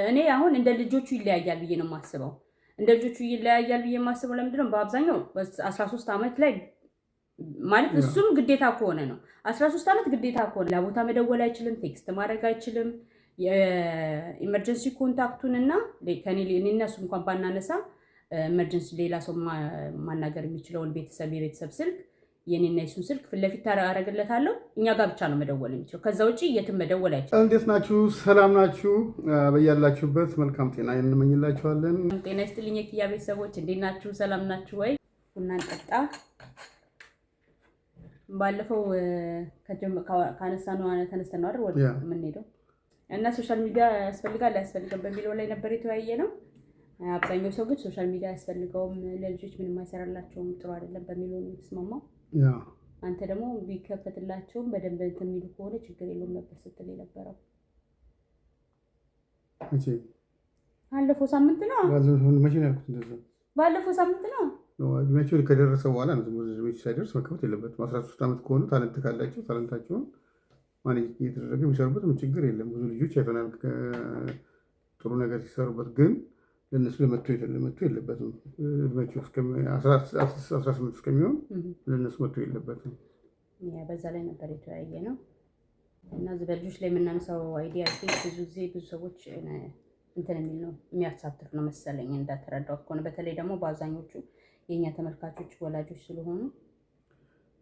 እኔ አሁን እንደ ልጆቹ ይለያያል ብዬ ነው የማስበው። እንደ ልጆቹ ይለያያል ብዬ የማስበው ለምንድን ነው? በአብዛኛው 13 ዓመት ላይ ማለት እሱም ግዴታ ከሆነ ነው። 13 ዓመት ግዴታ ከሆነ ለቦታ መደወል አይችልም፣ ቴክስት ማድረግ አይችልም። የኢመርጀንሲ ኮንታክቱን እና ከኔ እነሱ እንኳን ባናነሳ ኢመርጀንሲ ሌላ ሰው ማናገር የሚችለውን የቤተሰብ ስልክ የኔና የሱን ስልክ ፊት ለፊት አደርግለታለሁ። እኛ ጋር ብቻ ነው መደወል የሚችለው። ከዛ ውጪ የትም መደወል አይችልም። እንዴት ናችሁ? ሰላም ናችሁ? በያላችሁበት መልካም ጤና እንመኝላችኋለን። ጤና ይስጥልኝ የኪያ ቤተሰቦች፣ እንዴት ናችሁ? ሰላም ናችሁ ወይ? ቡና እንጠጣ። ባለፈው ካነሳነው ተነስተን ነው አይደል ወደ የምንሄደው እና ሶሻል ሚዲያ ያስፈልጋል አያስፈልግም በሚለው ላይ ነበር የተወያየ ነው። አብዛኛው ሰው ግን ሶሻል ሚዲያ ያስፈልገውም ለልጆች ምንም አይሰራላቸውም ጥሩ አይደለም በሚለው ነው የተስማማው። አንተ ደግሞ ቢከፈትላቸውም በደንብ እንትን የሚሉ ከሆነ ችግር የለውም ነበር ስትል የነበረው። ባለፈው ሳምንት ነው መቼ ነው ያልኩት? እንደዛ ባለፈው ሳምንት ነው። እድሜያቸው ከደረሰ በኋላ ነው እድሜያቸው ሳይደርስ መከፈት የለበትም። 13 ዓመት ከሆኑ ታለንት ካላቸው ታለንታቸውን ማኔጅ እየተደረገ የሚሰሩበት ምንም ችግር የለም። ብዙ ልጆች አይተናል ጥሩ ነገር ሲሰሩበት፣ ግን ለእነሱ ለመቶ የለበትም። እድሜያቸው 18 እስከሚሆን ለእነሱ መቶ የለበትም። በዛ ላይ ነበር የተወያየ ነው እና በልጆች ላይ የምናነሳው አይዲያ ብዙ ጊዜ ብዙ ሰዎች እንትን የሚል ነው የሚያሳትፍ ነው መሰለኝ እንዳተረዳሁት ከሆነ። በተለይ ደግሞ በአብዛኞቹ የኛ ተመልካቾች ወላጆች ስለሆኑ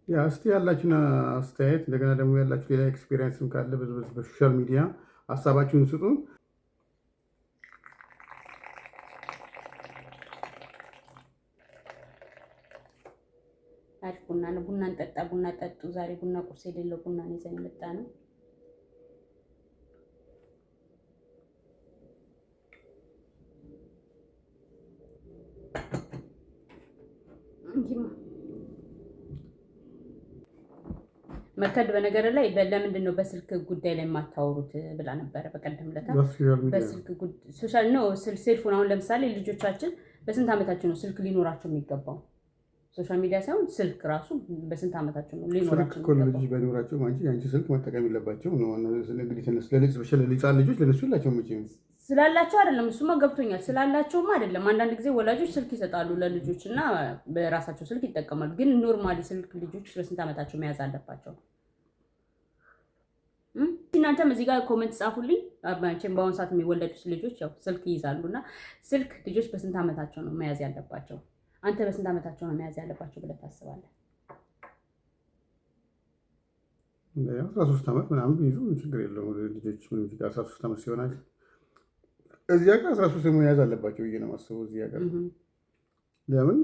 እስቲ ያላችሁን አስተያየት እንደገና ደግሞ ያላችሁ ሌላ ኤክስፒሪየንስም ካለ በሶሻል ሚዲያ ሀሳባችሁን ስጡ። አሪፍ ቡና ነው። ቡና እንጠጣ፣ ቡና ጠጡ። ዛሬ ቡና ቁርስ የሌለው ቡና ነው ይዘን የመጣ ነው። መከድ በነገር ላይ ለምንድን ነው በስልክ ጉዳይ ላይ የማታወሩት ብላ ነበረ በቀደም ለታ። በስልክ ሶሻል ነው ሴልፎን። አሁን ለምሳሌ ልጆቻችን በስንት ዓመታቸው ነው ስልክ ሊኖራቸው የሚገባው? ሶሻል ሚዲያ ሳይሆን ስልክ ራሱ በስንት ዓመታቸው ነው ሊኖራቸው የሚገባው? ልጅ ባይኖራቸው አንቺ ያንቺ ስልክ መጠቀም የለባቸው ነው። እንግዲህ ለህፃን ልጆች ለነሱ የላቸውም መቼም ስላላቸው አይደለም። እሱማ ገብቶኛል። ስላላቸውም አይደለም። አንዳንድ ጊዜ ወላጆች ስልክ ይሰጣሉ ለልጆች እና በራሳቸው ስልክ ይጠቀማሉ። ግን ኖርማሊ ስልክ ልጆች በስንት ዓመታቸው መያዝ አለባቸው? እናንተም እዚህ ጋር ኮሜንት ጻፉልኝ። አንቺም በአሁኑ ሰዓት የሚወለዱት ልጆች ያው ስልክ ይይዛሉ እና ስልክ ልጆች በስንት ዓመታቸው ነው መያዝ ያለባቸው? አንተ በስንት ዓመታቸው ነው መያዝ ያለባቸው ብለህ ታስባለህ? 13 ዓመት ምናምን ቢይዙ ችግር የለውም ልጆች። ምን 13 ዓመት ሲሆናል እዚህ ጋር 13 መያዝ አለባቸው ብዬ ነው የማስበው። እዚህ ጋር ለምን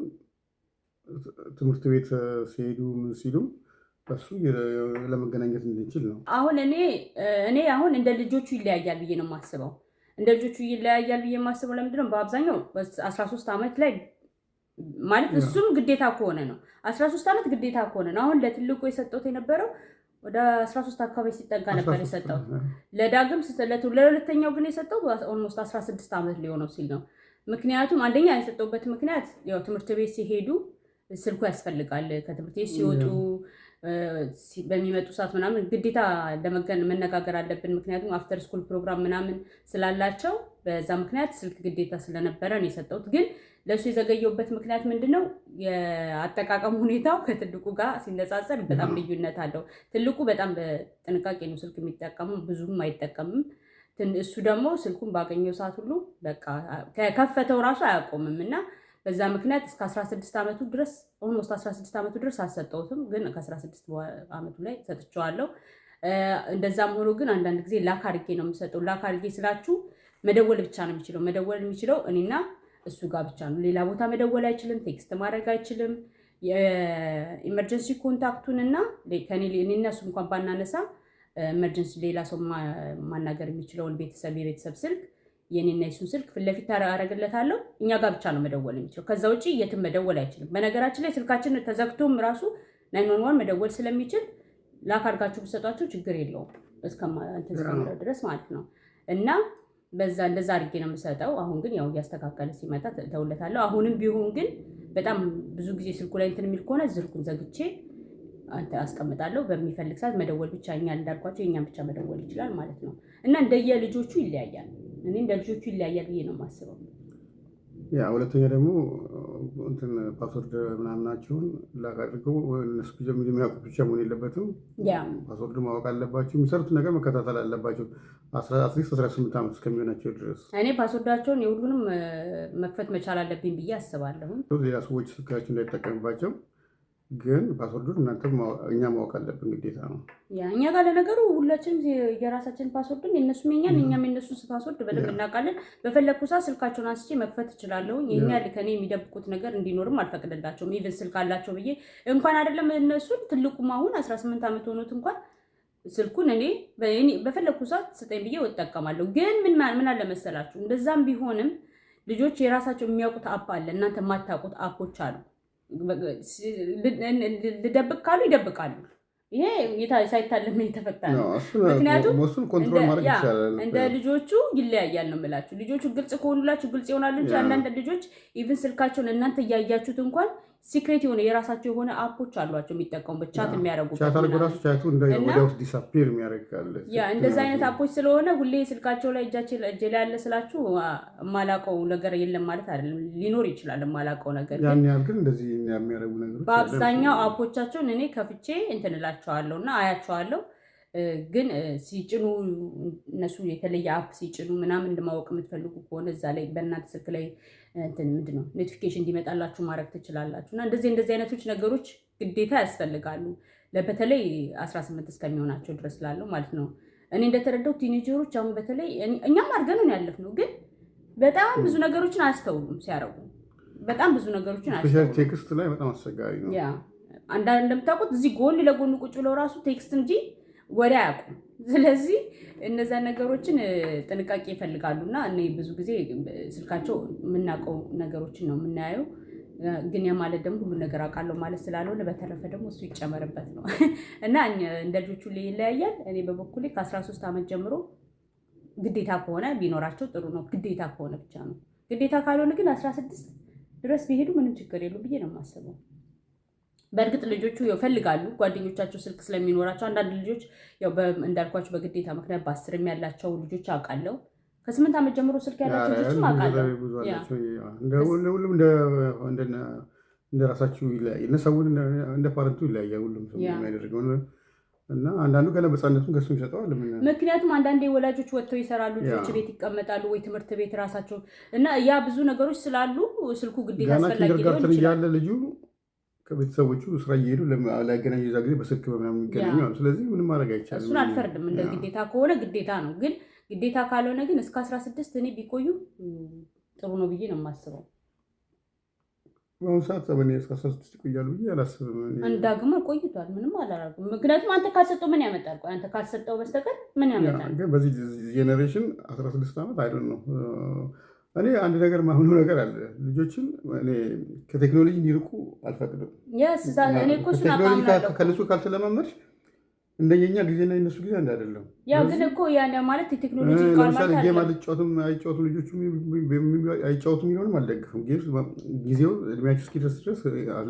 ትምህርት ቤት ሲሄዱ ምን ሲሉ እሱ ለመገናኘት እንድንችል ነው። አሁን እኔ አሁን እንደ ልጆቹ ይለያያል ብዬ ነው የማስበው። እንደ ልጆቹ ይለያያል ብዬ የማስበው ለምንድን ነው? በአብዛኛው 13 ዓመት ላይ ማለት እሱም ግዴታ ከሆነ ነው። 13 ዓመት ግዴታ ከሆነ ነው። አሁን ለትልቁ የሰጠሁት የነበረው ወደ 13 አካባቢ ሲጠጋ ነበር የሰጠው። ለዳግም ለሁለተኛው ግን የሰጠው ኦልሞስት 16 ዓመት ሊሆነው ሲል ነው። ምክንያቱም አንደኛ የሰጠውበት ምክንያት ያው ትምህርት ቤት ሲሄዱ ስልኩ ያስፈልጋል። ከትምህርት ቤት ሲወጡ በሚመጡ ሰዓት ምናምን ግዴታ መነጋገር አለብን። ምክንያቱም አፍተር ስኩል ፕሮግራም ምናምን ስላላቸው በዛ ምክንያት ስልክ ግዴታ ስለነበረ ነው የሰጠሁት። ግን ለእሱ የዘገየውበት ምክንያት ምንድነው? የአጠቃቀም ሁኔታው ከትልቁ ጋር ሲነጻጸር በጣም ልዩነት አለው። ትልቁ በጣም በጥንቃቄ ነው ስልክ የሚጠቀመው፣ ብዙም አይጠቀምም። እሱ ደግሞ ስልኩን ባገኘው ሰዓት ሁሉ በቃ ከከፈተው ራሱ አያቆምም እና በዛ ምክንያት እስከ 16 ዓመቱ ድረስ ኦልሞስት 16 ዓመቱ ድረስ አልሰጠሁትም። ግን ከ16 ዓመቱ ላይ ሰጥቼዋለሁ። እንደዛም ሆኖ ግን አንዳንድ ጊዜ ላክ አድርጌ ነው የምሰጠው። ላክ አድርጌ ስላችሁ መደወል ብቻ ነው የሚችለው። መደወል የሚችለው እኔና እሱ ጋር ብቻ ነው። ሌላ ቦታ መደወል አይችልም፣ ቴክስት ማድረግ አይችልም። የኢመርጀንሲ ኮንታክቱን እና እኔና እሱ እንኳን ባናነሳ ኢመርጀንሲ ሌላ ሰው ማናገር የሚችለውን የቤተሰብ ስልክ የኔና የሱን ስልክ ፊት ለፊት አደርግለታለሁ። እኛ ጋር ብቻ ነው መደወል የሚችለው። ከዛ ውጪ የትም መደወል አይችልም። በነገራችን ላይ ስልካችን ተዘግቶም ራሱ 911 መደወል ስለሚችል ላክ አድርጋችሁ ብትሰጧቸው ችግር የለውም እስከማለት ድረስ ማለት ነው። እና እንደዛ አድርጌ ነው የምሰጠው። አሁን ግን ያው እያስተካከለ ሲመጣ ተውለታለሁ። አሁንም ቢሆን ግን በጣም ብዙ ጊዜ ስልኩ ላይ እንትን የሚል ከሆነ ስልኩን ዘግቼ አስቀምጣለሁ። በሚፈልግ ሰዓት መደወል ብቻ እኛ እንዳልኳቸው የኛም ብቻ መደወል ይችላል ማለት ነው። እና እንደየ ልጆቹ ይለያያል። እኔ እንደ ልጆቹ ይለያያል ብዬ ነው የማስበው። ያ ሁለተኛ ደግሞ እንትን ፓስወርድ ምናምናቸውን ላክ አድርገው እነሱ የሚያውቁ ብቻ መሆን የለበትም። ፓስወርድ ማወቅ አለባቸው። የሚሰሩት ነገር መከታተል አለባቸው። አትሊስት 18 ዓመት እስከሚሆናቸው ድረስ እኔ ፓስወርዳቸውን የሁሉንም መክፈት መቻል አለብኝ ብዬ አስባለሁ። ሌላ ሰዎች ስልካቸው እንዳይጠቀምባቸው ግን ፓስወርዱን እናንተ እኛ ማወቅ አለብን፣ ግዴታ ነው። እኛ ጋር ለነገሩ ሁላችንም የራሳችን ፓስወርድን የእነሱም የኛን እኛም የእነሱን ፓስወርድ በደንብ እናውቃለን። በፈለግኩ ሰዓት ስልካቸውን አንስቼ መክፈት እችላለሁ። የኛ ከኔ የሚደብቁት ነገር እንዲኖርም አልፈቅድላቸውም። ኢቨን ስልክ አላቸው ብዬ እንኳን አይደለም እነሱን ትልቁም አሁን 18 ዓመት ሆኖት እንኳን ስልኩን እኔ በፈለግኩ ሰዓት ስጠኝ ብዬ እጠቀማለሁ። ግን ምን አለ መሰላችሁ፣ እንደዛም ቢሆንም ልጆች የራሳቸው የሚያውቁት አፕ አለ፣ እናንተ የማታውቁት አፖች አሉ። ልደብቅ ካሉ ይደብቃሉ። ይሄ ሳይታለም የተፈታ ነው። ምክንያቱም እንደ ልጆቹ ይለያያል ነው የምላችሁ። ልጆቹ ግልጽ ከሆኑላችሁ ግልጽ ይሆናሉ እንጂ አንዳንድ ልጆች ኢቭን ስልካቸውን እናንተ እያያችሁት እንኳን ሲክሬት የሆነ የራሳቸው የሆነ አፖች አሏቸው የሚጠቀሙበት ቻት የሚያደርጉበት እንደዛ አይነት አፖች ስለሆነ ሁሌ ስልካቸው ላይ እጄ ላይ ያለ ስላችሁ የማላውቀው ነገር የለም ማለት አይደለም። ሊኖር ይችላል የማላውቀው ነገር፣ ግን እንደዚህ የሚያደርጉ ነገሮች በአብዛኛው አፖቻቸውን እኔ ከፍቼ እንትን እላቸዋለሁ እና አያቸዋለሁ። ግን ሲጭኑ እነሱ የተለየ አፕ ሲጭኑ ምናምን እንደማወቅ የምትፈልጉ ከሆነ እዛ ላይ በእናንተ ስልክ ላይ እንትን ምንድን ነው ኖቲፊኬሽን እንዲመጣላችሁ ማድረግ ትችላላችሁ። እና እንደዚህ አይነቶች ነገሮች ግዴታ ያስፈልጋሉ፣ በተለይ 18 እስከሚሆናቸው ድረስ ላለው ማለት ነው። እኔ እንደተረዳው ቲኔጀሮች አሁን በተለይ እኛም አድርገን ያለፍነው ግን በጣም ብዙ ነገሮችን አያስተውሉም ሲያረጉ፣ በጣም ብዙ ነገሮችን አያስተውሉም። ቴክስት ላይ በጣም አስቸጋሪ ነው። አንዳንድ እንደምታውቁት እዚህ ጎን ለጎን ቁጭ ብለው ራሱ ቴክስት እንጂ ወደ አያውቁም። ስለዚህ እነዛ ነገሮችን ጥንቃቄ ይፈልጋሉ። እና እኔ ብዙ ጊዜ ስልካቸው የምናውቀው ነገሮችን ነው የምናየው። ግን ያ ማለት ደግሞ ሁሉ ነገር አውቃለሁ ማለት ስላልሆነ በተረፈ ደግሞ እሱ ይጨመርበት ነው እና እንደ ልጆቹ ይለያያል። እኔ በበኩሌ ከ13 ዓመት ጀምሮ ግዴታ ከሆነ ቢኖራቸው ጥሩ ነው። ግዴታ ከሆነ ብቻ ነው። ግዴታ ካልሆነ ግን 16 ድረስ ቢሄዱ ምንም ችግር የለው ብዬ ነው የማስበው። በእርግጥ ልጆቹ ይፈልጋሉ ጓደኞቻቸው ስልክ ስለሚኖራቸው። አንዳንድ ልጆች ያው እንዳልኳቸው በግዴታ ምክንያት በ10 ያላቸው ልጆች አውቃለሁ። ከ8 ዓመት ጀምሮ ስልክ ያላቸው ልጆችም አውቃለሁ። ሁሉም እንደ ራሳችሁ ይለያያል። እንደ ፓረንቱ ይለያያል። ሁሉም ሰው የሚያደርገው እና አንዳንዱ ገና በጻነቱን ገሱን ይሰጠዋል። ምክንያቱም አንዳንዴ ወላጆች ወጥተው ይሰራሉ፣ ልጆች ቤት ይቀመጣሉ ወይ ትምህርት ቤት ራሳቸው እና ያ ብዙ ነገሮች ስላሉ ስልኩ ግዴታ አስፈላጊ ሊሆን ይችላል። ልጁ ከቤተሰቦቹ ስራ እየሄዱ ላይገናኙ ዛ ጊዜ በስልክ በምናምን ይገናኛሉ። ስለዚህ ምንም ማድረግ አይቻልም። እሱን አልፈርድም። እንደ ግዴታ ከሆነ ግዴታ ነው። ግን ግዴታ ካልሆነ ግን እስከ 16 እኔ ቢቆዩ ጥሩ ነው ብዬ ነው የማስበው። በአሁኑ ሰዓት እስከ 16 ይቆያሉ ብዬ አላስብም። እንዳግሞ ቆይቷል። ምንም አላደረጉም። ምክንያቱም አንተ ካልሰጠው ምን ያመጣል? አንተ ካልሰጠው በስተቀር ምን ያመጣል? ግን በዚህ ጄኔሬሽን 16 ዓመት አይደል ነው። እኔ አንድ ነገር ማምኑ ነገር አለ። ልጆችን ከቴክኖሎጂ እንዲርቁ አልፈቅድም። ከነሱ ካልተለማመድሽ እንደኛ ጊዜና የነሱ ጊዜ አንድ አይደለም። ያ ግን እኮ ያ ማለት የቴክኖሎጂ ለምሳሌ ጌም አይጫወቱም ልጆቹ አይጫወቱም የሚለውንም አልደግፍም። ጊዜው እድሜያቸው እስኪደርስ ድረስ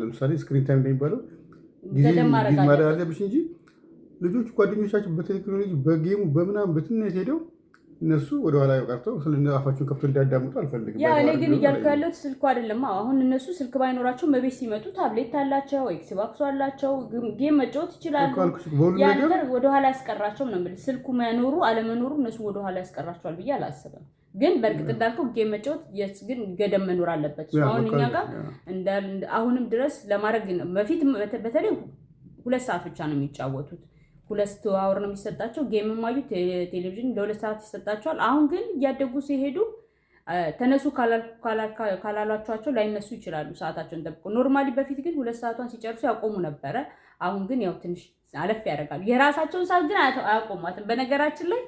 ለምሳሌ ስክሪን ታይም እንደሚባለው ጊዜ ማድረግ አለብሽ እንጂ ልጆቹ ጓደኞቻቸው በቴክኖሎጂ በጌሙ በምናምን በትነት ሄደው እነሱ ወደኋላ ቀርተው አፋቸውን ከፍቶ እንዲያዳምጡ አልፈልግም። ያ እኔ ግን እያልኩ ያለሁት ስልኩ አይደለም። አሁን እነሱ ስልክ ባይኖራቸው በቤት ሲመጡ ታብሌት አላቸው፣ ኤክስቦክስ አላቸው፣ ጌም መጫወት ይችላሉ። ያ ነገር ወደኋላ ያስቀራቸው ነው የምልህ። ስልኩ መኖሩ አለመኖሩ እነሱ ወደኋላ ያስቀራቸዋል ብዬ አላስብም። ግን በእርግጥ እንዳልከው ጌም መጫወት ግን ገደብ መኖር አለበት። አሁን እኛ ጋር አሁንም ድረስ ለማድረግ በፊት በተለይ 2 ሰዓት ብቻ ነው የሚጫወቱት። 2 አወር ነው የሚሰጣቸው። ጌም ማዩ ቴሌቪዥን ለ2 ሰዓት ይሰጣቸዋል። አሁን ግን እያደጉ ሲሄዱ ተነሱ ካላሏቸው ላይነሱ ይችላሉ፣ ሰዓታቸውን ጠብቀው። ኖርማሊ በፊት ግን 2 ሰዓቷን ሲጨርሱ ያቆሙ ነበረ። አሁን ግን ያው ትንሽ አለፍ ያደርጋሉ። የራሳቸውን ሰዓት ግን አያቆሟትም። በነገራችን ላይ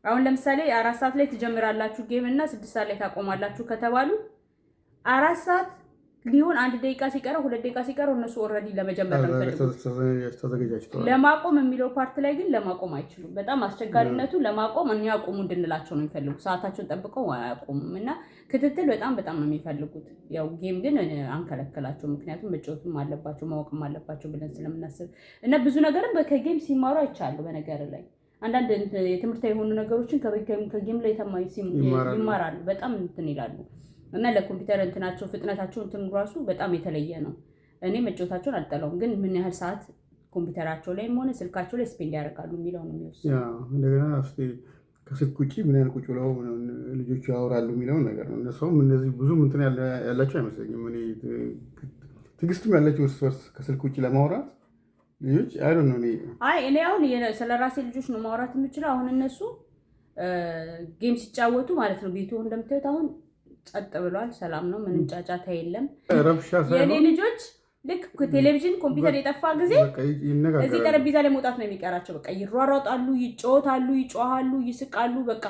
አሁን ለምሳሌ 4 ሰዓት ላይ ትጀምራላችሁ ጌም እና 6 ሰዓት ላይ ታቆማላችሁ ከተባሉ 4 ሰዓት ሊሆን 1 ደቂቃ ሲቀረው 2 ደቂቃ ሲቀረው እነሱ ኦልሬዲ ለመጀመር ነው የሚፈልጉት። ለማቆም የሚለው ፓርት ላይ ግን ለማቆም አይችሉም። በጣም አስቸጋሪነቱ ለማቆም እኛ አቁሙ እንድንላቸው ነው የሚፈልጉት። ሰዓታቸውን ጠብቀው አያቆሙም እና ክትትል በጣም ነው የሚፈልጉት። ያው ጌም ግን አንከለከላቸው፣ ምክንያቱም መጫወትም አለባቸው ማወቅም አለባቸው ብለን ስለምናስብ እና ብዙ ነገርም ከጌም ሲማሩ አይቻለሁ። በነገር ላይ አንዳንድ የትምህርታዊ የሆኑ ነገሮችን ከጌም ላይ ይማራሉ። በጣም እንትን ይላሉ እና ለኮምፒውተር እንትናቸው ፍጥነታቸው እንትን ራሱ በጣም የተለየ ነው። እኔ መጫወታቸውን አልጠላውም፣ ግን ምን ያህል ሰዓት ኮምፒውተራቸው ላይም ሆነ ስልካቸው ላይ ስፔንድ ያደርጋሉ የሚለው ነው የሚወስነው። እንደገና ከስልክ ውጭ ምን ያህል ቁጭ ብለው ልጆቹ ያወራሉ የሚለውን ነገር ነው። እነሱም እንደዚህ ብዙ እንትን ያላቸው አይመስለኝም። እኔ ትዕግስትም ያላቸው እርስ በርስ ከስልክ ውጭ ለማውራት ልጆች ነው። እኔ አሁን ስለ ራሴ ልጆች ነው ማውራት የምችለው። አሁን እነሱ ጌም ሲጫወቱ ማለት ነው ቤቱ እንደምታዩት አሁን ጸጥ ብሏል፣ ሰላም ነው፣ ምንም ጫጫታ የለም። የኔ ልጆች ልክ ቴሌቪዥን ኮምፒውተር የጠፋ ጊዜ እዚህ ጠረጴዛ ላይ መውጣት ነው የሚቀራቸው። በቃ ይሯሯጣሉ፣ ይጫወታሉ፣ ይጮሃሉ፣ ይስቃሉ። በቃ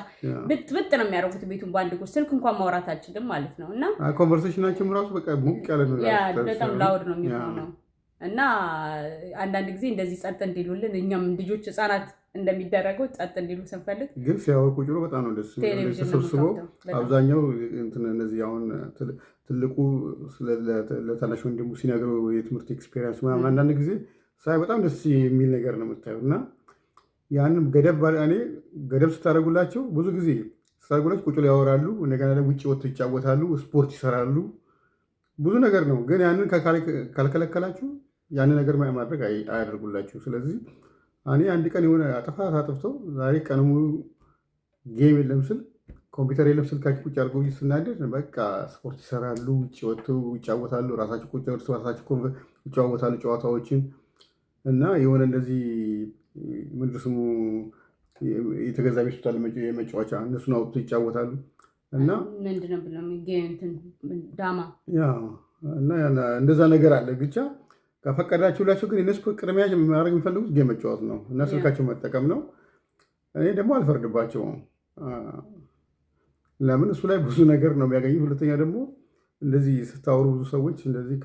ብጥ ነው የሚያደርጉት ቤቱን በአንድ ጎ ስልክ እንኳን ማውራት አልችልም ማለት ነው። እና ኮንቨርሴሽናችን ራሱ በቃ ሙቅ ያለ ነው፣ በጣም ላውድ ነው የሚሆነው። እና አንዳንድ ጊዜ እንደዚህ ጸጥ እንዲሉልን እኛም ልጆች ህፃናት እንደሚደረገው ጸጥ እንዲሉ ስንፈልግ ግን ሲያወሩ ቁጭ ብሎ በጣም ነው ደስ ተሰብስበው። አብዛኛው እነዚህ አሁን ትልቁ ለታናሽ ወንድሙ ሲነግረው የትምህርት ኤክስፔሪንስ ምናምን አንዳንድ ጊዜ ሳይ በጣም ደስ የሚል ነገር ነው የምታየው። እና ያንን ገደብ ስታደርጉላቸው ብዙ ጊዜ ስታደርጉላቸው ቁጭ ብለው ያወራሉ። እንደገና ደግሞ ውጭ ወጥተው ይጫወታሉ፣ ስፖርት ይሰራሉ፣ ብዙ ነገር ነው። ግን ያንን ካልከለከላችሁ ያንን ነገር ማድረግ አያደርጉላችሁ። ስለዚህ እኔ አንድ ቀን የሆነ አጥፍተው ዛሬ ቀን ሙሉ ጌም የለም ስል ኮምፒውተር የለም ስልካቸው ቁጭ አድርገው ስናደር በቃ ስፖርት ይሰራሉ፣ ውጭ ወጥተው ይጫወታሉ፣ ራሳቸው ቁጭ እርስ በርሳቸው ይጫወታሉ ጨዋታዎችን እና የሆነ እንደዚህ ምንድን ስሙ የተገዛ ቤት ውስጥ የመጫወቻ እነሱን አውጥተው ይጫወታሉ እና ዳማ እና እንደዛ ነገር አለ ብቻ ከፈቀዳችሁላቸው። ግን እነሱ ቅድሚያ ማድረግ የሚፈልጉት ጌም መጫወት ነው እና ስልካቸው መጠቀም ነው። እኔ ደግሞ አልፈርድባቸውም። ለምን እሱ ላይ ብዙ ነገር ነው የሚያገኙት። ሁለተኛ ደግሞ እንደዚህ ስታወሩ ብዙ ሰዎች እንደዚህ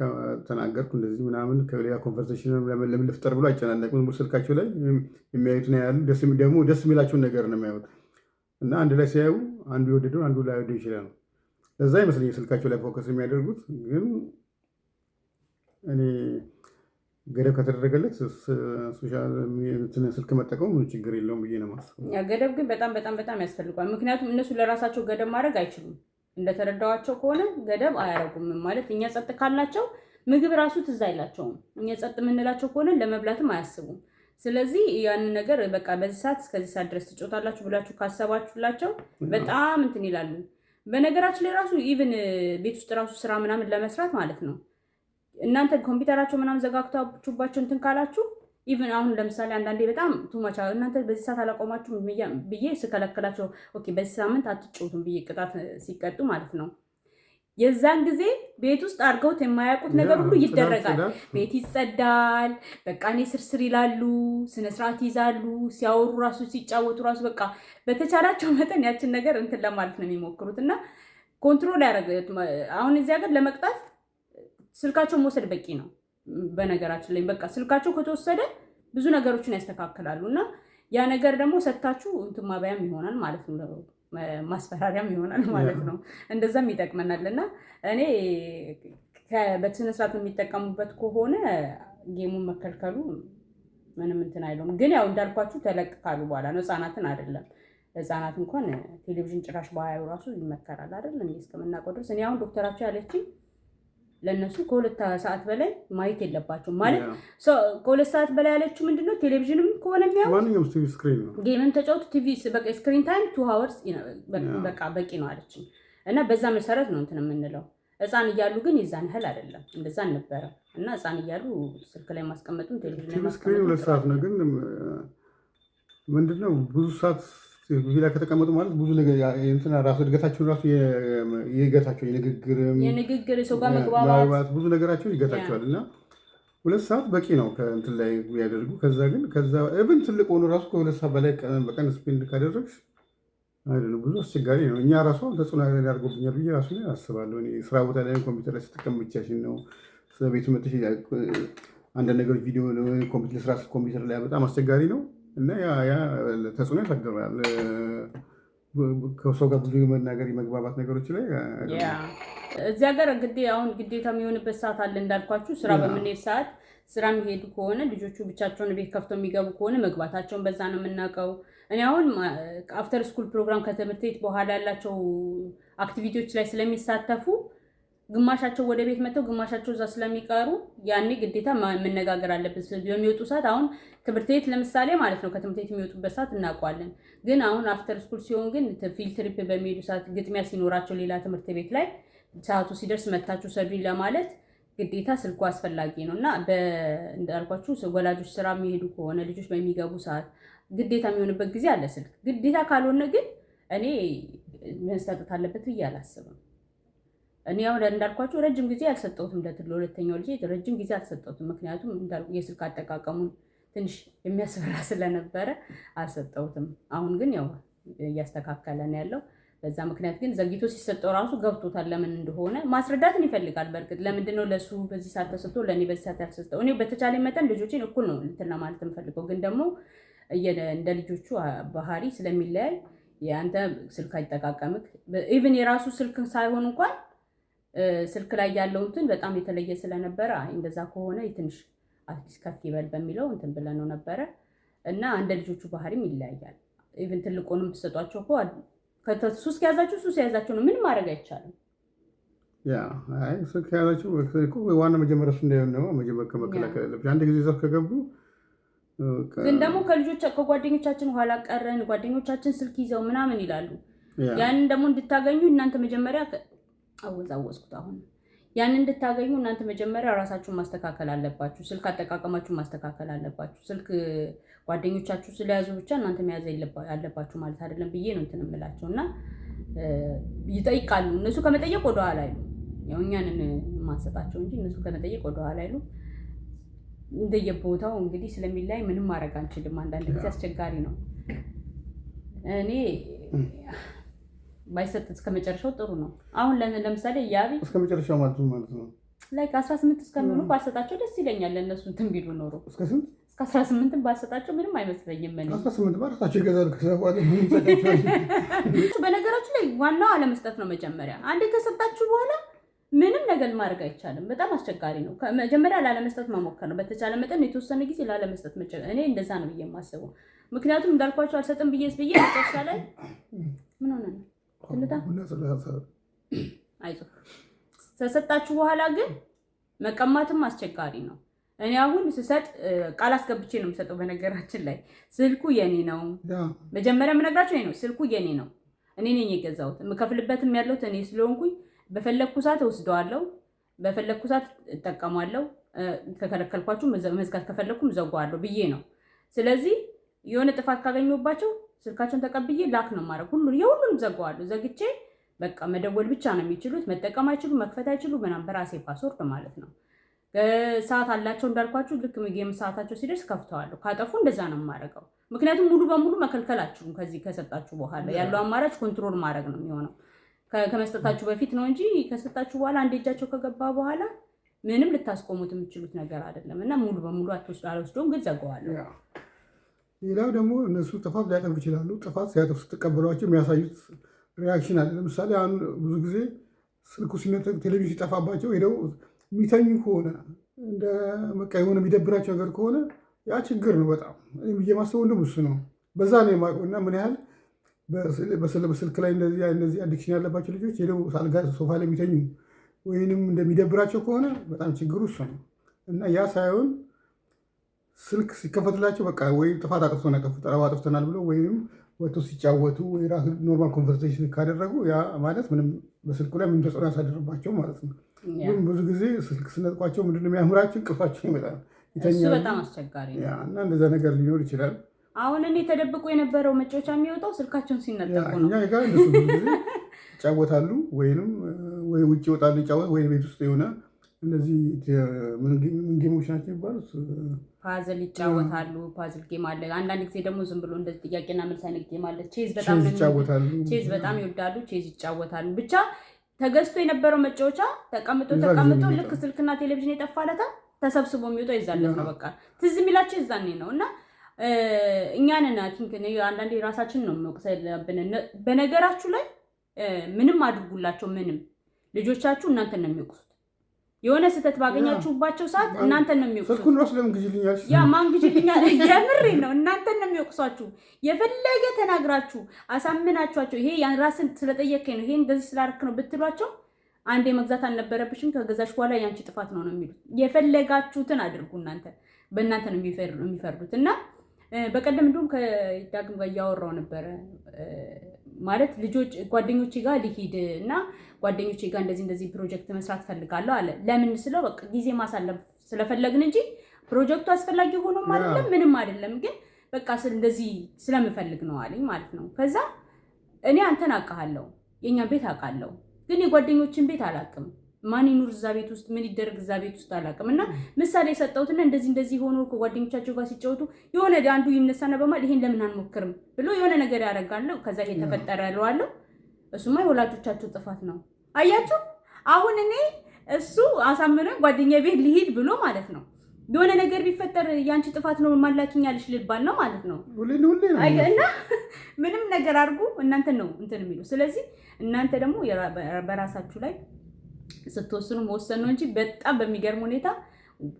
ተናገርኩ እንደዚህ ምናምን ከሌላ ኮንቨርሴሽን ለምን ልፍጠር ብሎ አይጨናነቁም። ስልካቸው ላይ የሚያዩት ነው ያሉ ደግሞ ደስ የሚላቸውን ነገር ነው የሚያዩት እና አንድ ላይ ሲያዩ አንዱ የወደደው አንዱ ላይ ወደው ይችላል። ለዛ ይመስለኛል ስልካቸው ላይ ፎከስ የሚያደርጉት። ግን እኔ ገደብ ከተደረገለት ስልክ መጠቀሙ ምን ችግር የለውም ብዬ ነው የማስበው። ገደብ ግን በጣም በጣም በጣም ያስፈልጓል። ምክንያቱም እነሱ ለራሳቸው ገደብ ማድረግ አይችሉም። እንደተረዳዋቸው ከሆነ ገደብ አያረጉም ማለት እኛ ጸጥ ካልናቸው ምግብ ራሱ ትዝ አይላቸውም። እኛ ጸጥ የምንላቸው ከሆነ ለመብላትም አያስቡም። ስለዚህ ያንን ነገር በቃ በዚህ ሰዓት እስከዚህ ሰዓት ድረስ ትጮታላችሁ ብላችሁ ካሰባችሁላቸው በጣም እንትን ይላሉ። በነገራችን ላይ ራሱ ኢቭን ቤት ውስጥ ራሱ ስራ ምናምን ለመስራት ማለት ነው እናንተ ኮምፒውተራቸው ምናምን ዘጋግታችሁባቸው እንትን ካላችሁ ኢቭን አሁን ለምሳሌ አንዳንዴ በጣም ቱማቻ እናንተ በዚህ ሰዓት አላቆማችሁም ብዬ ስከለክላቸው ኦኬ በዚህ ሳምንት አትጫወቱም ብዬ ቅጣት ሲቀጡ ማለት ነው የዛን ጊዜ ቤት ውስጥ አድርገውት የማያውቁት ነገር ሁሉ ይደረጋል። ቤት ይጸዳል፣ በቃ እኔ ስርስር ይላሉ፣ ስነ ስርዓት ይዛሉ፣ ሲያወሩ ራሱ ሲጫወቱ ራሱ በቃ በተቻላቸው መጠን ያችን ነገር እንትን ለማለት ነው የሚሞክሩት እና ኮንትሮል ያደረገ አሁን እዚህ ሀገር ለመቅጣት ስልካቸው መውሰድ በቂ ነው። በነገራችን ላይ በቃ ስልካቸው ከተወሰደ ብዙ ነገሮችን ያስተካክላሉ እና ያ ነገር ደግሞ ሰታችሁ እንትን ማባያም ይሆናል ማለት ነው፣ ማስፈራሪያም ይሆናል ማለት ነው። እንደዛም ይጠቅመናል እና እኔ በስነ ስርዓት የሚጠቀሙበት ከሆነ ጌሙን መከልከሉ ምንም እንትን አይለውም። ግን ያው እንዳልኳችሁ ተለቅ ካሉ በኋላ ነው፣ ህፃናትን አይደለም። ህፃናት እንኳን ቴሌቪዥን ጭራሽ ባያዩ ራሱ ይመከራል አይደል እንዴ እስከምናውቀው ድረስ። እኔ አሁን ዶክተራቸው ያለችኝ ለነሱ ከ2 ሰዓት በላይ ማየት የለባቸውም ማለት ከ2 ሰዓት በላይ ያለችው ምንድነው ቴሌቪዥንም ከሆነ ማንኛውም ቲቪ ስክሪን ነው ጌምም ተጫውቱ ቲቪ በቃ ስክሪን ታይም 2 hours በቃ በቂ ነው አለችኝ እና በዛ መሰረት ነው እንትን የምንለው። ህፃን እያሉ ግን ይዛን ህል አይደለም እንደዛ ነበረ እና ህፃን እያሉ ስልክ ላይ ማስቀመጡም ቴሌቪዥን ላይ ማስቀመጡም 2 ሰዓት ነው። ግን ምንድነው ብዙ ሰዓት ቪላ ከተቀመጡ ማለት ብዙ ነገር እንትና ራሱ እድገታቸውን ራሱ የገታቸው የንግግር ሰው ጋር መግባባት ብዙ ነገራቸውን ይገታቸዋል እና 2 ሰዓት በቂ ነው ከእንትን ላይ ያደርጉ። ከዛ እብን ትልቅ ሆኖ ራሱ ከ2 ሰዓት በላይ በቀን ስፔንድ ካደረግሽ አይደለም ብዙ አስቸጋሪ ነው። እኛ ራሱ ተጽዕኖ ያደርጉብኛል ብዬ ራሱ አስባለሁ። እኔ ስራ ቦታ ላይ ኮምፒውተር ላይ ስትቀመጥ ብቻሽን ነው ስለቤቱ መጥተሽ አንዳንድ ነገሮች ቪዲዮ ኮምፒውተር ስራ ኮምፒውተር ላይ በጣም አስቸጋሪ ነው እና ያ ተጽዕኖ ያሳድራል ከሰው ጋር ብዙ የመናገር የመግባባት ነገሮች ላይ። እዚህ ሀገር አሁን ግዴታ የሚሆንበት ሰዓት አለ እንዳልኳችሁ። ስራ በምንሄድ ሰዓት ስራ የሚሄዱ ከሆነ ልጆቹ ብቻቸውን ቤት ከፍተው የሚገቡ ከሆነ መግባታቸውን በዛ ነው የምናውቀው። እኔ አሁን አፍተር ስኩል ፕሮግራም ከትምህርት ቤት በኋላ ያላቸው አክቲቪቲዎች ላይ ስለሚሳተፉ ግማሻቸው ወደ ቤት መጥተው ግማሻቸው እዛ ስለሚቀሩ ያኔ ግዴታ መነጋገር አለበት። በሚወጡ ሰዓት አሁን ትምህርት ቤት ለምሳሌ ማለት ነው ከትምህርት ቤት የሚወጡበት ሰዓት እናውቀዋለን። ግን አሁን አፍተር ስኩል ሲሆን ግን ፊልድ ትሪፕ በሚሄዱ ሰዓት ግጥሚያ ሲኖራቸው ሌላ ትምህርት ቤት ላይ ሰዓቱ ሲደርስ መታችሁ ሰዱኝ ለማለት ግዴታ ስልኩ አስፈላጊ ነው እና እንዳልኳችሁ ወላጆች ስራ የሚሄዱ ከሆነ ልጆች በሚገቡ ሰዓት ግዴታ የሚሆንበት ጊዜ አለ ስልክ። ግዴታ ካልሆነ ግን እኔ መስጠት አለበት ብዬ አላስብም። እኔ አሁን እንዳልኳችሁ ረጅም ጊዜ አልሰጠሁትም። ለሁለተኛው ልጅ ረጅም ጊዜ አልሰጠሁትም። ምክንያቱም የስልክ አጠቃቀሙን ትንሽ የሚያስፈራ ስለነበረ አልሰጠሁትም። አሁን ግን ያው እያስተካከለ ነው ያለው። በዛ ምክንያት ግን ዘግይቶ ሲሰጠው ራሱ ገብቶታል ለምን እንደሆነ ማስረዳትን ይፈልጋል። በእርግጥ ለምንድን ነው ለሱ በዚህ ሰዓት ተሰጥቶ ለእኔ በዚህ ሰዓት ያልተሰጠው? እኔ በተቻለ መጠን ልጆቼን እኩል ነው እንትን ለማለት የምፈልገው። ግን ደግሞ እንደ ልጆቹ ባህሪ ስለሚለያይ የአንተ ስልክ አይጠቃቀምክ ኢቭን የራሱ ስልክ ሳይሆን እንኳን ስልክ ላይ ያለው እንትን በጣም የተለየ ስለነበረ እንደዛ ከሆነ ትንሽ አዲስ ከፍ ይበል በሚለው እንትን ብለን ነው ነበረ እና እንደ ልጆቹ ባህሪም ይለያያል። ኢቭን ትልቁንም ብትሰጧቸው እኮ ሱስ ከያዛችሁ ሱስ የያዛችሁ ነው። ምንም ማድረግ አይቻልም። ያ አይ ስልክ ከያዛችሁ እኮ ዋና መጀመሪያ እሱ እንዳይሆን ነው መጀመሪያ ከመከላከል ያለብሽ። አንድ ጊዜ እዛው ከገቡ ግን ደግሞ ከጓደኞቻችን ኋላ ቀረን ጓደኞቻችን ስልክ ይዘው ምናምን ይላሉ። ያንን ደግሞ እንድታገኙ እናንተ መጀመሪያ አወዛወዝኩት አሁን ያንን እንድታገኙ እናንተ መጀመሪያ ራሳችሁን ማስተካከል አለባችሁ። ስልክ አጠቃቀማችሁን ማስተካከል አለባችሁ። ስልክ ጓደኞቻችሁ ስለያዙ ብቻ እናንተ መያዝ ያለባችሁ ማለት አይደለም ብዬ ነው እንትን እምላቸው እና ይጠይቃሉ። እነሱ ከመጠየቅ ወደ ኋላ አይሉ። ያው እኛንን ማሰጣቸው እንጂ እነሱ ከመጠየቅ ወደ ኋላ አይሉ። እንደየቦታው እንግዲህ ስለሚላይ ምንም ማድረግ አንችልም። አንዳንድ ጊዜ አስቸጋሪ ነው። እኔ ባይሰጥ እስከ መጨረሻው ጥሩ ነው። አሁን ለምሳሌ ያቢ እስከ መጨረሻው ማለት ነው ላይ 18 እስከሚሆኑ ባልሰጣቸው ደስ ይለኛል። ለእነሱ እንትን ቢሉ ኖሮ እስከ 18 ባልሰጣቸው ምንም አይመስለኝም። 18 ባልሰጣቸው ይገዛሉ። ከዛባለ ምንም ሰጣቸው። በነገራችሁ ላይ ዋናው አለመስጠት ነው። መጀመሪያ አንዴ ከሰጣችሁ በኋላ ምንም ነገር ማድረግ አይቻልም። በጣም አስቸጋሪ ነው። መጀመሪያ ላለመስጠት መሞከር ነው። በተቻለ መጠን የተወሰነ ጊዜ ላለመስጠት እኔ እንደዛ ነው ብዬ የማስበው። ምክንያቱም እንዳልኳቸው አልሰጥም ብዬ መጨረሻ ላይ ምን ሆነ ነው አይዞህ ተሰጣችሁ በኋላ ግን መቀማትም አስቸጋሪ ነው። እኔ አሁን ስሰጥ ቃል አስገብቼ ነው የምሰጠው። በነገራችን ላይ ስልኩ የኔ ነው። መጀመሪያ የምነግራቸው ነው ስልኩ የኔ ነው። እኔ ነኝ የገዛሁት። የምከፍልበትም ያለሁት እኔ ስለሆንኩኝ በፈለግኩ ሰዓት እወስደዋለሁ፣ በፈለግኩ ሰዓት እጠቀማለሁ። ከከለከልኳችሁ መዝጋት ከፈለግኩም ዘጓዋለሁ ብዬ ነው። ስለዚህ የሆነ ጥፋት ካገኘሁባቸው ስልካቸውን ተቀብዬ ላክ ነው ማድረግ። የሁሉንም ዘጋዋለሁ። ዘግቼ በቃ መደወል ብቻ ነው የሚችሉት። መጠቀም አይችሉ፣ መክፈት አይችሉ ምናምን በራሴ ፓስወርድ ማለት ነው። ሰዓት አላቸው እንዳልኳችሁ። ልክ ጌም ሰዓታቸው ሲደርስ ከፍተዋለሁ። ካጠፉ እንደዛ ነው የማደርገው። ምክንያቱም ሙሉ በሙሉ መከልከላችሁም ከዚህ ከሰጣችሁ በኋላ ያለው አማራጭ ኮንትሮል ማድረግ ነው የሚሆነው። ከመስጠታችሁ በፊት ነው እንጂ ከሰጣችሁ በኋላ አንድ እጃቸው ከገባ በኋላ ምንም ልታስቆሙት የምትችሉት ነገር አይደለም እና ሙሉ በሙሉ አልወስደውም፣ ግን ዘጋዋለሁ። ሌላው ደግሞ እነሱ ጥፋት ሊያጠፉ ይችላሉ። ጥፋት ሲያጠፉ ስትቀበሏቸው የሚያሳዩት ሪያክሽን አለ። ለምሳሌ አሁን ብዙ ጊዜ ስልኩ ሲነጠቅ ቴሌቪዥን ሲጠፋባቸው ሄደው የሚተኙ ከሆነ እንደ በቃ የሆነ የሚደብራቸው ነገር ከሆነ ያ ችግር ነው። በጣም የማስበው እንደውም እሱ ነው። በዛ ነው የማውቀው እና ምን ያህል በስልክ ላይ እንደዚህ አዲክሽን ያለባቸው ልጆች ሄደው ሳልጋ ሶፋ ላይ የሚተኙ ወይንም እንደሚደብራቸው ከሆነ በጣም ችግሩ እሱ ነው እና ያ ሳይሆን ስልክ ሲከፈትላቸው በቃ ወይ ጥፋት አጥፍተናል ብለው ወይም ወጥቶ ሲጫወቱ ወይ ራሱ ኖርማል ኮንቨርሴሽን ካደረጉ ያ ማለት ምንም በስልኩ ላይ ምንም ተጽዕኖ ያሳደርባቸው ማለት ነው። ግን ብዙ ጊዜ ስልክ ስነጥቋቸው ምንድነው የሚያምራቸው እንቅልፋቸው ይመጣል፣ ይተኛሉ። በጣም አስቸጋሪ ነው እና እንደዛ ነገር ሊኖር ይችላል። አሁን እኔ ተደብቆ የነበረው መጫወቻ የሚወጣው ስልካቸውን ሲነጠቁ ነው። እኛ ጋር እንደሱ ብዙ ጊዜ ይጫወታሉ፣ ወይንም ወይ ውጭ ይወጣሉ ይጫወት፣ ወይ ቤት ውስጥ የሆነ እነዚህ ምን ጌሞች ናቸው የሚባሉት? ፓዝል ይጫወታሉ። ፓዝል ጌም አለ። አንዳንድ ጊዜ ደግሞ ዝም ብሎ እንደዚህ ጥያቄና መልስ አይነት ጌም አለ። ቼዝ በጣም ይጫወታሉ። ቼዝ በጣም ይወዳሉ። ቼዝ ይጫወታሉ። ብቻ ተገዝቶ የነበረው መጫወቻ ተቀምጦ ልክ ስልክና ቴሌቪዥን የጠፋለታ ተሰብስቦ የሚወጣው ይዛለት ነው። በቃ ትዝ የሚላቸው ይዛኔ ነው እና እኛንን አንዳንዴ ራሳችን ነው መውቀስ ያለብን። በነገራችሁ ላይ ምንም አድርጉላቸው ምንም ልጆቻችሁ እናንተን ነው የሚወቅሱት። የሆነ ስህተት ባገኛችሁባቸው ሰዓት እናንተን ነው የሚወቅሱት። ስልኩን ራሱ ለምን ግዢልኛል? ያ ማን ግዢልኛል? የምሬ ነው። እናንተን ነው የሚወቅሷችሁ። የፈለገ ተናግራችሁ አሳምናችኋቸው ይሄ ያን ራስን ስለጠየቀኝ ነው ይሄ እንደዚህ ስላደረክ ነው ብትሏቸው አንዴ መግዛት አልነበረብሽም ከገዛሽ በኋላ ያንቺ ጥፋት ነው የሚሉት። የፈለጋችሁትን አድርጉ። እናንተ በእናንተ ነው የሚፈርዱት። እና በቀደም እንደውም ከዳግም ጋር እያወራው ነበረ ማለት ልጆች ጓደኞቼ ጋር ሊሄድ እና ጓደኞቼ ጋር እንደዚህ ፕሮጀክት መስራት ፈልጋለሁ አለ። ለምን ስለው በቃ ጊዜ ማሳለፍ ስለፈለግን እንጂ ፕሮጀክቱ አስፈላጊ ሆኖም አይደለም ምንም አይደለም፣ ግን በቃ እንደዚህ ስለምፈልግ ነው አለኝ ማለት ነው። ከዛ እኔ አንተን አውቃለሁ፣ የኛን ቤት አውቃለሁ፣ ግን የጓደኞችን ቤት አላውቅም። ማን ይኑር እዛ ቤት ውስጥ ምን ይደረግ እዛ ቤት ውስጥ አላውቅም። እና ምሳሌ የሰጠሁትና እንደዚህ ሆኖ ከጓደኞቻቸው ጋር ሲጫወቱ የሆነ አንዱ ይነሳና በማለት ይሄን ለምን አንሞክርም ብሎ የሆነ ነገር ያደርጋለሁ። ከዛ ይሄ ተፈጠረ እለዋለሁ። እሱማ የወላጆቻቸው ጥፋት ነው። አያችሁ አሁን እኔ እሱ አሳምነው ጓደኛ ቤት ሊሄድ ብሎ ማለት ነው የሆነ ነገር ቢፈጠር ያንቺ ጥፋት ነው ማላኪኛልሽ ልባል ነው ማለት ነው። እና ምንም ነገር አድርጉ እናንተ ነው እንትን የሚሉ። ስለዚህ እናንተ ደግሞ በራሳችሁ ላይ ስትወስኑ መወሰን ነው እንጂ በጣም በሚገርም ሁኔታ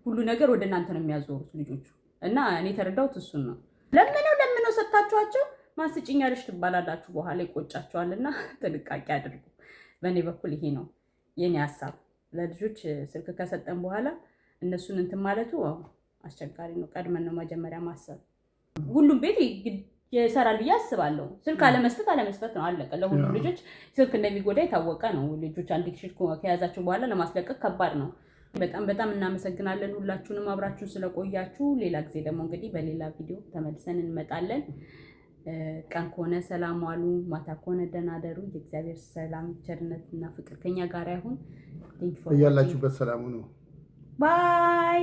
ሁሉ ነገር ወደ እናንተ ነው የሚያዞሩት ልጆቹ። እና እኔ ተረዳሁት እሱን ነው። ለምነው ሰጣችኋቸው ማስጭኛለሽ ትባላላችሁ፣ በኋላ ይቆጫቸዋልና ጥንቃቄ አድርጉ። በእኔ በኩል ይሄ ነው የኔ ሀሳብ። ለልጆች ስልክ ከሰጠን በኋላ እነሱን እንትን ማለቱ አስቸጋሪ ነው። ቀድመን ነው መጀመሪያ ማሰብ። ሁሉም ቤት ይሰራል ብዬ አስባለሁ። ስልክ አለመስጠት ነው አለቀ። ለሁሉም ልጆች ስልክ እንደሚጎዳ የታወቀ ነው። ልጆች አንድ ስልክ ከያዛቸው በኋላ ለማስለቀቅ ከባድ ነው። በጣም እናመሰግናለን ሁላችሁንም አብራችሁን ስለቆያችሁ። ሌላ ጊዜ ደግሞ እንግዲህ በሌላ ቪዲዮ ተመልሰን እንመጣለን። ቀን ከሆነ ሰላም ዋሉ፣ ማታ ከሆነ ደህና ደሩ። የእግዚአብሔር ሰላም ቸርነትና ፍቅር ከኛ ጋር ይሁን። እያላችሁበት ሰላሙ ነው። ባይ